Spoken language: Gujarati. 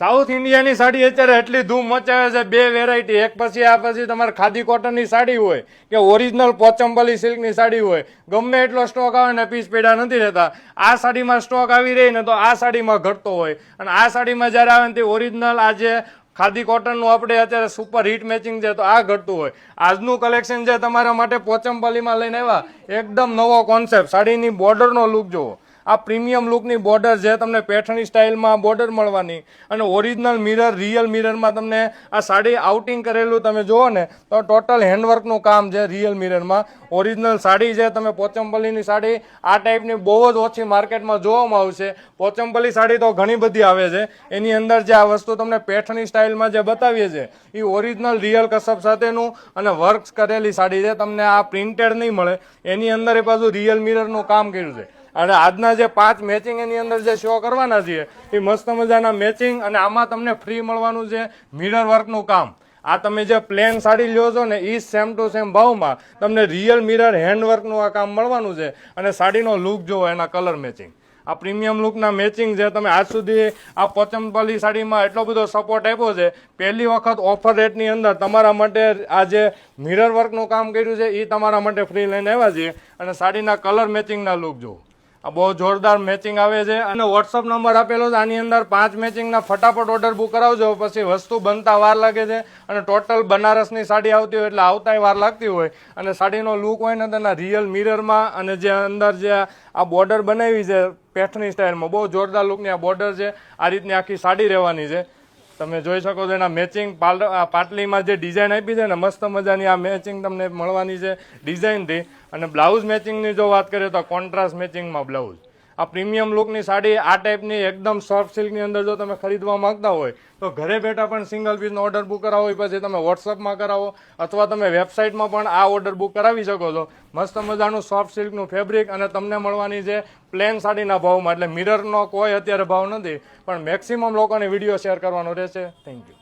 સાઉથ ઇન્ડિયાની સાડી અત્યારે એટલી ધૂમ મચાવે છે, બે વેરાયટી, એક પછી આ પછી તમારે ખાદી કોટનની સાડી હોય કે ઓરિજિનલ પોચંપલ્લી સિલ્કની સાડી હોય, ગમે એટલો સ્ટોક આવે ને પીસ પેડા નથી રહેતા. આ સાડીમાં સ્ટોક આવી રહી ને તો આ સાડીમાં ઘટતો હોય, અને આ સાડીમાં જ્યારે આવે ને તે ઓરિજિનલ આજે ખાદી કોટનનું આપણે અત્યારે સુપર હિટ મેચિંગ છે તો આ ઘટતું હોય. આજનું કલેક્શન છે તમારા માટે પોચંપલ્લીમાં લઈને આવ્યા, એકદમ નવો કોન્સેપ્ટ. સાડીની બોર્ડરનો લુક જુઓ, આ પ્રીમિયમ લુકની બોર્ડર છે, તમને પેઠણી સ્ટાઇલમાં બોર્ડર મળવાની, અને ઓરિજિનલ મિરર, રિયલ મિરરમાં તમને આ સાડી આઉટિંગ કરેલું તમે જુઓ ને તો ટોટલ હેન્ડવર્કનું કામ છે રિયલ મિરરમાં. ઓરિજિનલ સાડી છે, તમે પોચંપલ્લીની સાડી આ ટાઈપની બહુ જ ઓછી માર્કેટમાં જોવામાં આવશે. પોચંપલ્લી સાડી તો ઘણી બધી આવે છે, એની અંદર જે આ વસ્તુ તમને પેઠણી સ્ટાઇલમાં જે બતાવીએ છીએ એ ઓરિજિનલ રિયલ કસબ સાથેનું અને વર્ક કરેલી સાડી છે. તમને આ પ્રિન્ટેડ નહીં મળે, એની અંદર એ પાછું રિયલ મિરરનું કામ કર્યું છે. અને આજના જે 5 મેચિંગ એની અંદર જે શો કરવાના છીએ એ મસ્ત મજાના મેચિંગ, અને આમાં તમને ફ્રી મળવાનું છે મિરર વર્કનું કામ. આ તમે જે પ્લેન સાડી લ્યો છો ને એ સેમ ટુ સેમ ભાવમાં તમને રિયલ મિરર હેન્ડવર્કનું આ કામ મળવાનું છે. અને સાડીનો લુક જુઓ, એના કલર મેચિંગ, આ પ્રીમિયમ લુકના મેચિંગ છે. તમે આજ સુધી આ પોચંપલ્લી સાડીમાં એટલો બધો સપોર્ટ આપ્યો છે, પહેલી વખત ઓફર રેટની અંદર તમારા માટે આ જે મિરર વર્કનું કામ કર્યું છે એ તમારા માટે ફ્રી લઈને આવ્યા છીએ. અને સાડીના કલર મેચિંગના લુક જુઓ, આ બહુ જોરદાર મેચિંગ આવે છે. અને વોટ્સઅપ નંબર આપેલો છે, આની અંદર 5 મેચિંગના ફટાફટ ઓર્ડર બુક કરાવજો, પછી વસ્તુ બનતા વાર લાગે છે. અને ટોટલ બનારસની સાડી આવતી હોય એટલે આવતાય વાર લાગતી હોય, અને સાડીનો લુક હોય ને તેના રિયલ મિરરમાં, અને જે અંદર જે આ બોર્ડર બનાવી છે પેઠણી સ્ટાઇલમાં, બહુ જોરદાર લુકની આ બોર્ડર છે. આ રીતની આખી સાડી રહેવાની છે, તમે જોઈ શકો છો. એના મેચિંગ પાટલીમાં જે ડિઝાઇન આપી છે ને મસ્ત મજાની આ મેચિંગ તમને મળવાની છે ડિઝાઇનથી. અને બ્લાઉઝ મેચિંગની જો વાત કરીએ તો કોન્ટ્રાસ્ટ મેચિંગમાં બ્લાઉઝ. આ પ્રીમિયમ લુકની સાડી આ ટાઈપની એકદમ સોફ્ટ સિલ્કની અંદર જો તમે ખરીદવા માંગતા હોય તો ઘરે બેઠા પણ સિંગલ પીસનો ઓર્ડર બુક કરાવો, પછી તમે વોટ્સઅપમાં કરાવો અથવા તમે વેબસાઇટમાં પણ આ ઓર્ડર બુક કરાવી શકો છો. મસ્ત મજાનું સોફ્ટ સિલ્કનું ફેબ્રિક, અને તમને મળવાની છે પ્લેન સાડીના ભાવમાં. એટલે મિરરનો કોઈ અત્યારે ભાવ નથી, પણ મેક્સિમમ લોકોને વિડીયો શેર કરવાનો રહેશે. Thank you.